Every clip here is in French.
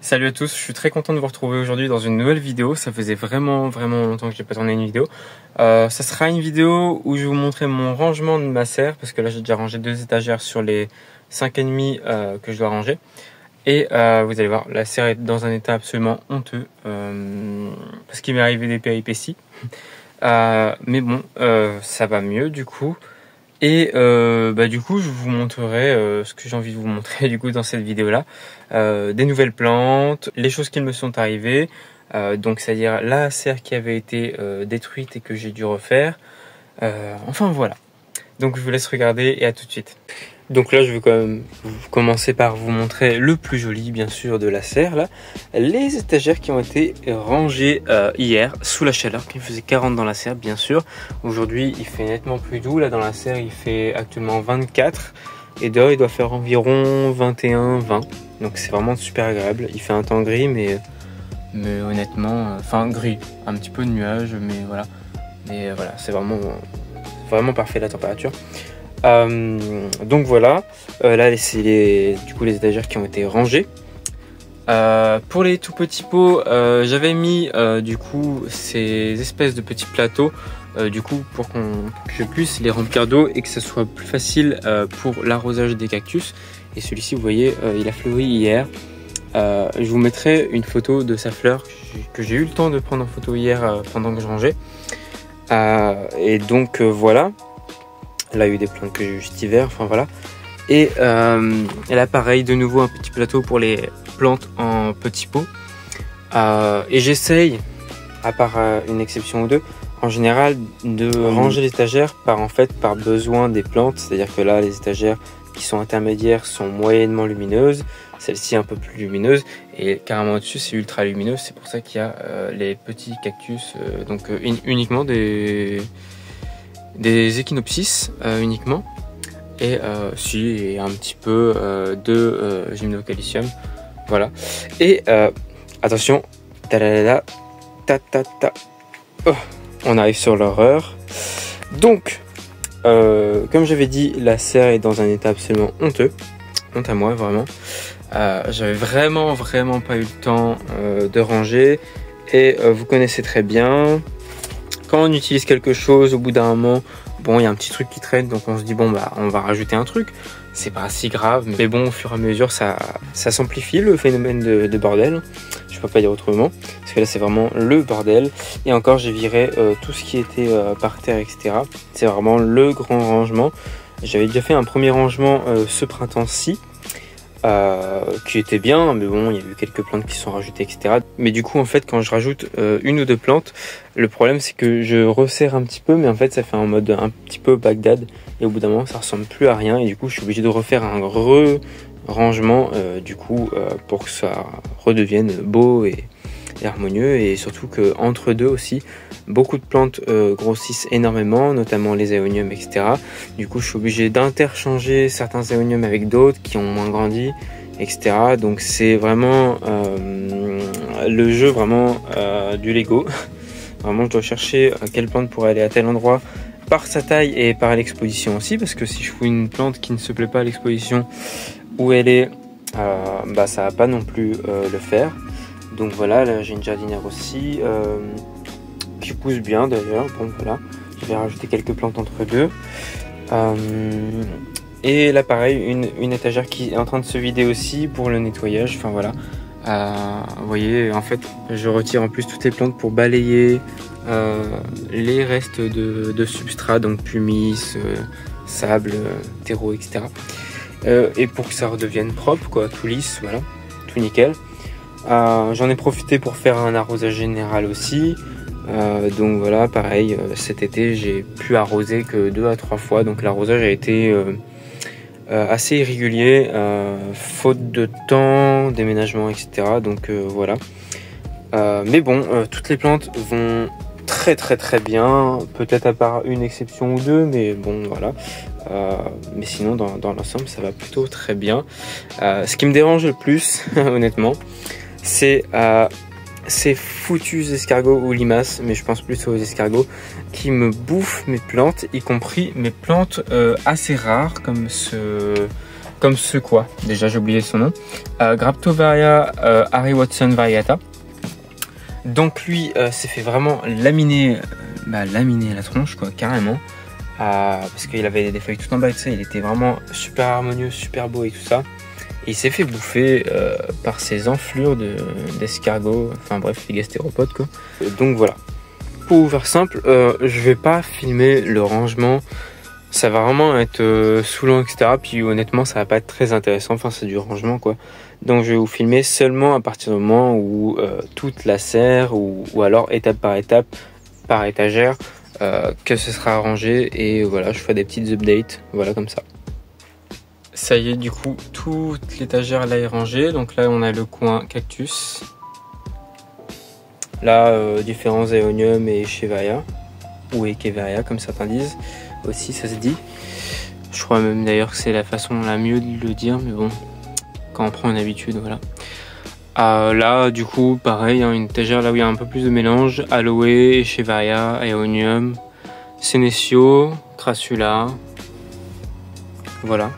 Salut à tous, je suis très content de vous retrouver aujourd'hui dans une nouvelle vidéo. Ça faisait vraiment longtemps que j'ai pas tourné une vidéo. Ça sera une vidéo où je vais vous montrer mon rangement de ma serre, parce que là j'ai déjà rangé 2 étagères sur les 5,5 que je dois ranger. Et vous allez voir, la serre est dans un état absolument honteux, parce qu'il m'est arrivé des péripéties. Mais bon, ça va mieux du coup. Et du coup je vous montrerai ce que j'ai envie de vous montrer du coup dans cette vidéo là, des nouvelles plantes, les choses qui me sont arrivées, donc c'est à dire la serre qui avait été détruite et que j'ai dû refaire, enfin voilà. Donc je vous laisse regarder et à tout de suite. Donc là je vais quand même commencer par vous montrer le plus joli bien sûr de la serre là, les étagères qui ont été rangées hier sous la chaleur qui faisait 40 dans la serre bien sûr. Aujourd'hui il fait nettement plus doux, là dans la serre il fait actuellement 24 et dehors il doit faire environ 21-20, donc c'est vraiment super agréable. Il fait un temps gris mais honnêtement, enfin gris, un petit peu de nuages mais voilà, c'est vraiment parfait la température. Donc voilà, là c'est du coup les étagères qui ont été rangées. Pour les tout petits pots, j'avais mis du coup ces espèces de petits plateaux du coup pour que je puisse les remplir d'eau et que ce soit plus facile pour l'arrosage des cactus. Et celui-ci vous voyez il a fleuri hier. Je vous mettrai une photo de sa fleur que j'ai eu le temps de prendre en photo hier pendant que je rangeais. Et donc voilà. Là il y a eu des plantes que j'ai eu cet hiver, enfin voilà. Et là pareil, de nouveau un petit plateau pour les plantes en petits pots. Et j'essaye, à part une exception ou deux, en général de ranger les étagères par besoin des plantes. C'est-à-dire que là les étagères qui sont intermédiaires sont moyennement lumineuses, celle-ci un peu plus lumineuse, et carrément au-dessus c'est ultra lumineux. C'est pour ça qu'il y a les petits cactus, uniquement des échinopsis uniquement, et et un petit peu de gymnocalcium, voilà. Et attention, oh, on arrive sur l'horreur. Donc comme j'avais dit, la serre est dans un état absolument honteux, honte à moi vraiment. J'avais vraiment pas eu le temps de ranger, et vous connaissez très bien, quand on utilise quelque chose, au bout d'un moment, bon, il y a un petit truc qui traîne, donc on se dit bon bah on va rajouter un truc. C'est pas si grave, mais bon, au fur et à mesure, ça s'amplifie le phénomène de bordel. Je peux pas dire autrement, parce que là c'est vraiment le bordel. Et encore, j'ai viré tout ce qui était par terre, etc. C'est vraiment le grand rangement. J'avais déjà fait un premier rangement ce printemps-ci, qui était bien, mais bon, il y a eu quelques plantes qui sont rajoutées, etc. Mais du coup, en fait, quand je rajoute une ou deux plantes, le problème c'est que je resserre un petit peu, mais en fait, ça fait en mode un petit peu Bagdad, et au bout d'un moment, ça ressemble plus à rien, et du coup, je suis obligé de refaire un rangement, pour que ça redevienne beau et harmonieux, et surtout que entre deux aussi, beaucoup de plantes grossissent énormément, notamment les éoniums, etc. Du coup, je suis obligé d'interchanger certains éoniums avec d'autres qui ont moins grandi, etc. Donc c'est vraiment le jeu vraiment du Lego. Vraiment, je dois chercher quelle plante pourrait aller à tel endroit par sa taille et par l'exposition aussi, parce que si je fous une plante qui ne se plaît pas à l'exposition où elle est, ça va pas non plus le faire. Donc voilà, là j'ai une jardinière aussi qui pousse bien d'ailleurs. Bon voilà, je vais rajouter quelques plantes entre deux. Et là pareil, une étagère qui est en train de se vider aussi pour le nettoyage. Enfin voilà, vous voyez, en fait je retire en plus toutes les plantes pour balayer les restes de substrat, donc pumice, sable, terreau, etc. Et pour que ça redevienne propre, quoi, tout lisse, voilà, tout nickel. J'en ai profité pour faire un arrosage général aussi. Donc voilà, pareil, cet été j'ai pu arroser que 2 à 3 fois, donc l'arrosage a été assez irrégulier, faute de temps, déménagement, etc. Donc voilà. Mais bon, toutes les plantes vont très bien, peut-être à part une exception ou deux, mais bon voilà. Mais sinon dans l'ensemble ça va plutôt très bien. Ce qui me dérange le plus honnêtement, c'est ces foutus escargots ou limaces, mais je pense plus aux escargots, qui me bouffent mes plantes, y compris mes plantes assez rares comme comme ce quoi. Déjà j'ai oublié son nom. Graptovaria Harry Watson variata. Donc lui s'est fait vraiment laminer, laminer la tronche quoi, carrément. Parce qu'il avait des feuilles tout en bas et tout ça, il était vraiment super harmonieux, super beau et tout ça. Et il s'est fait bouffer par ces enflures d'escargots, enfin bref, les gastéropodes quoi. Donc voilà. Pour vous faire simple, je vais pas filmer le rangement, ça va vraiment être saoulant etc. Puis honnêtement ça va pas être très intéressant, enfin c'est du rangement quoi. Donc je vais vous filmer seulement à partir du moment où toute la serre ou alors étape par étagère que ce sera rangé et voilà je ferai des petites updates, voilà comme ça. Ça y est du coup toute l'étagère là est rangée, donc là on a le coin cactus. Là, différents éoniums et Echeveria, ou Echeveria comme certains disent, aussi ça se dit. Je crois même d'ailleurs que c'est la façon la mieux de le dire, mais bon, quand on prend une habitude, voilà. Là, du coup, pareil, hein, une étagère là où il y a un peu plus de mélange, Aloe, Echeveria, Aeonium, Senecio, Crassula, voilà.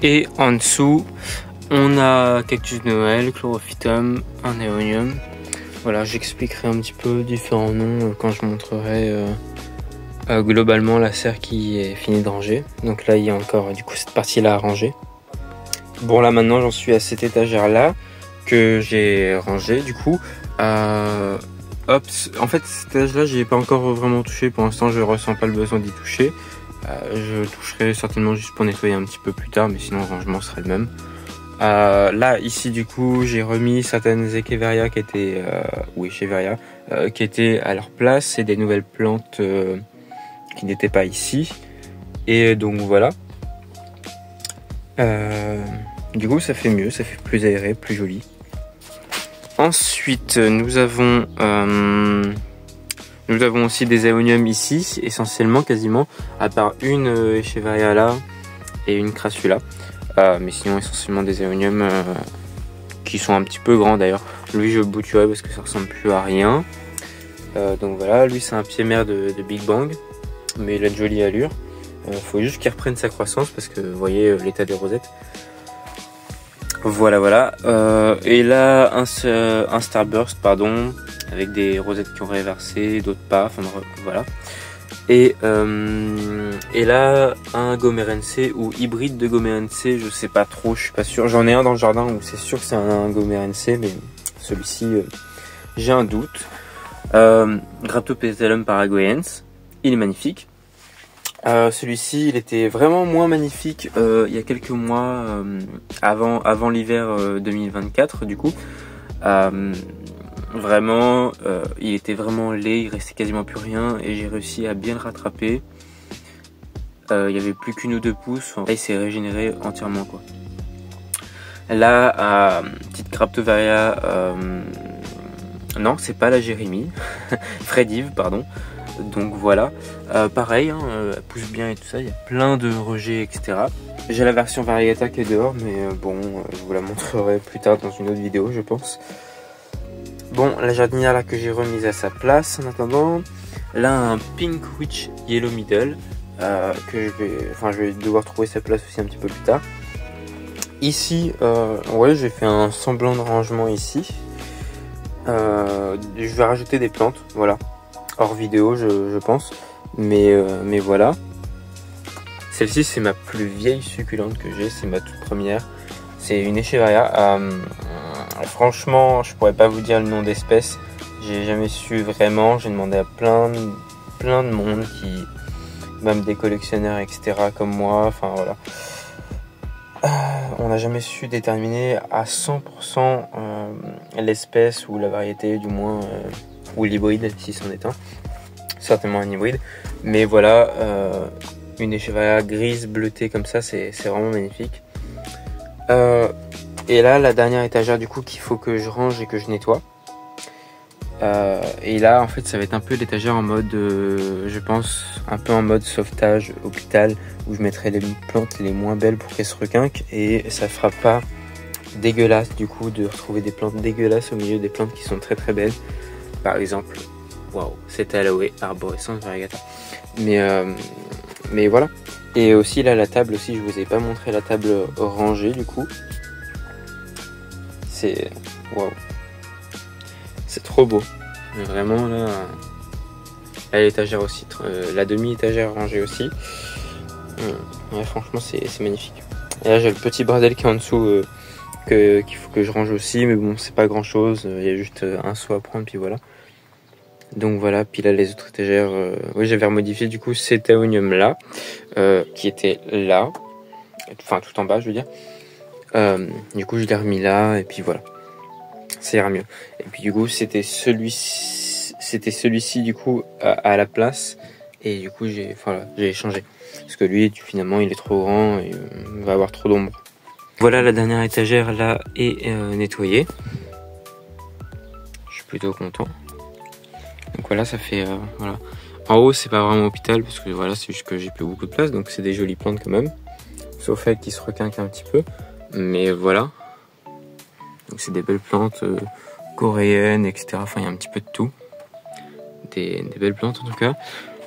Et en dessous, on a Cactus de Noël, Chlorophytum, un Aeonium. Voilà, j'expliquerai un petit peu différents noms quand je montrerai globalement la serre qui est finie de ranger. Donc là, il y a encore du coup cette partie-là à ranger. Bon, là maintenant, j'en suis à cette étagère-là que j'ai rangée du coup. Hop, en fait, cette étagère-là, j'y ai pas encore vraiment touché. Pour l'instant, je ressens pas le besoin d'y toucher. Je toucherai certainement juste pour nettoyer un petit peu plus tard, mais sinon le rangement sera le même. Là ici du coup j'ai remis certaines Echeveria qui étaient Echeveria qui étaient à leur place et des nouvelles plantes qui n'étaient pas ici, et donc voilà. Du coup ça fait mieux, ça fait plus aéré, plus joli. Ensuite nous avons aussi des Aeonium ici, essentiellement quasiment, à part une Echeveria là et une Crassula. Mais sinon essentiellement des Aeonium qui sont un petit peu grands d'ailleurs. Lui je le bouturais parce que ça ressemble plus à rien. Donc voilà, lui c'est un pied mère de Big Bang, mais il a de jolies allures. Faut juste qu'il reprenne sa croissance parce que vous voyez l'état des rosettes. Voilà. Et là un Starburst pardon, avec des rosettes qui ont réversé, d'autres pas, enfin voilà. Et là un Gomerense ou hybride de Gomerense, je sais pas trop, je suis pas sûr. J'en ai un dans le jardin où c'est sûr que c'est un Gomerense, mais celui-ci j'ai un doute. Graptopestalum paraguayens, il est magnifique. Celui-ci il était vraiment moins magnifique il y a quelques mois avant l'hiver 2024 du coup. Vraiment, il était vraiment laid, il restait quasiment plus rien et j'ai réussi à bien le rattraper. Il y avait plus qu'une ou deux pousses, là il s'est régénéré entièrement quoi. Là, petite Graptovaria, non c'est pas la Jérémie, Fredive pardon. Donc voilà, pareil, hein, elle pousse bien et tout ça, il y a plein de rejets etc. J'ai la version variegata qui est dehors, mais bon, je vous la montrerai plus tard dans une autre vidéo je pense. Bon, la jardinière là que j'ai remise à sa place en attendant. Là un Pink Witch Yellow Middle que je vais devoir trouver sa place aussi un petit peu plus tard. Ici, ouais, j'ai fait un semblant de rangement ici. Je vais rajouter des plantes, voilà, hors vidéo je pense, mais voilà. Celle-ci c'est ma plus vieille succulente que j'ai, c'est ma toute première. C'est une Echeveria. Franchement, je pourrais pas vous dire le nom d'espèce. J'ai jamais su vraiment. J'ai demandé à plein de monde même des collectionneurs, etc. comme moi. Enfin voilà. On n'a jamais su déterminer à 100% l'espèce ou la variété, du moins, ou l'hybride si c'en est un. Certainement un hybride. Mais voilà, une Echeveria grise bleutée comme ça, c'est vraiment magnifique. Et là, la dernière étagère du coup qu'il faut que je range et que je nettoie. Et là, en fait, ça va être un peu l'étagère en mode, je pense, un peu en mode sauvetage hôpital, où je mettrai les plantes les moins belles pour qu'elles se requinquent. Et ça fera pas dégueulasse du coup de retrouver des plantes dégueulasses au milieu des plantes qui sont très très belles. Par exemple, waouh, cette Aloe Arborescence variegata. Mais voilà. Et aussi là la table aussi, je vous ai pas montré la table rangée du coup. C'est waouh, c'est trop beau. Mais vraiment là, l'étagère aussi, la demi-étagère rangée aussi. Ouais, franchement c'est magnifique. Et là j'ai le petit bordel qui est en dessous qu'il faut que je range aussi, mais bon c'est pas grand chose. Il y a juste un seau à prendre puis voilà. Donc voilà, puis là les autres étagères, oui j'avais remodifié du coup cet aonium là, qui était là, enfin tout en bas je veux dire. Du coup je l'ai remis là et puis voilà, ça ira mieux. Et puis du coup c'était celui-ci du coup à la place et du coup j'ai échangé parce que lui finalement il est trop grand et va avoir trop d'ombre. Voilà, la dernière étagère là est nettoyée. Je suis plutôt content. Donc voilà, ça fait voilà. En haut c'est pas vraiment hôpital parce que voilà, c'est juste que j'ai plus beaucoup de place, donc c'est des jolies plantes quand même, sauf elle qui se requinque un petit peu, mais voilà. Donc c'est des belles plantes coréennes, etc. Enfin il y a un petit peu de tout, des belles plantes en tout cas.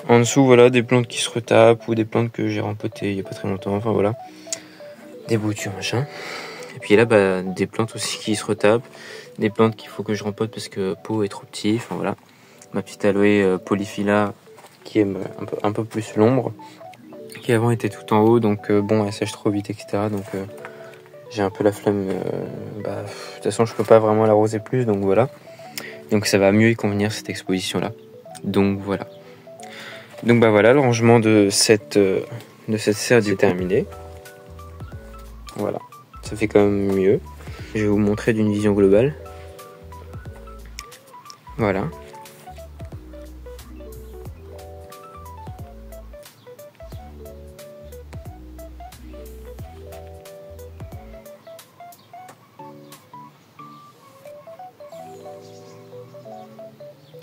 En dessous voilà, des plantes qui se retapent ou des plantes que j'ai rempotées il y a pas très longtemps, enfin voilà, des boutures machin. Et puis là bah, des plantes aussi qui se retapent, des plantes qu'il faut que je rempote parce que pot est trop petit, enfin voilà. Ma petite aloe polyphylla qui aime un peu plus l'ombre, qui avant était tout en haut, donc bon elle sèche trop vite, etc. Donc j'ai un peu la flemme, de toute façon je peux pas vraiment l'arroser plus, donc voilà. Donc ça va mieux y convenir cette exposition là. Donc voilà. Donc bah voilà, le rangement de cette serre est terminé. Voilà, ça fait quand même mieux. Je vais vous montrer d'une vision globale. Voilà.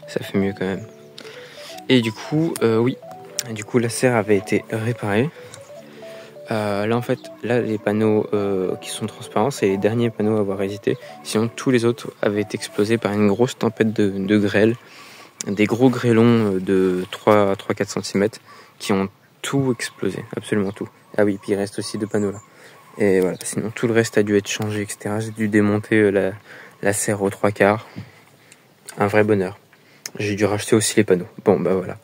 Ça fait mieux quand même. Et du coup, oui, du coup la serre avait été réparée. Là en fait, là les panneaux qui sont transparents, c'est les derniers panneaux à avoir résisté. Sinon tous les autres avaient été explosés par une grosse tempête de grêle. Des gros grêlons de 3-4 cm qui ont tout explosé, absolument tout. Ah oui, puis il reste aussi 2 panneaux là. Et voilà, sinon tout le reste a dû être changé, etc. J'ai dû démonter la serre aux 3/4. Un vrai bonheur. J'ai dû racheter aussi les panneaux. Bon bah voilà.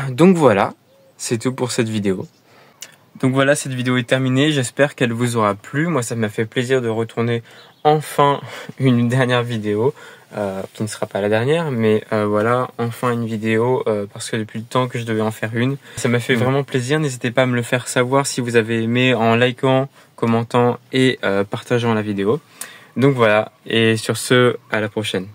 Donc voilà, c'est tout pour cette vidéo. Donc voilà, cette vidéo est terminée. J'espère qu'elle vous aura plu. Moi, ça m'a fait plaisir de retourner enfin une dernière vidéo, qui ne sera pas la dernière, mais voilà, enfin une vidéo, parce que depuis le temps que je devais en faire une. Ça m'a fait vraiment plaisir. N'hésitez pas à me le faire savoir si vous avez aimé en likant, commentant et partageant la vidéo. Donc voilà, et sur ce, à la prochaine.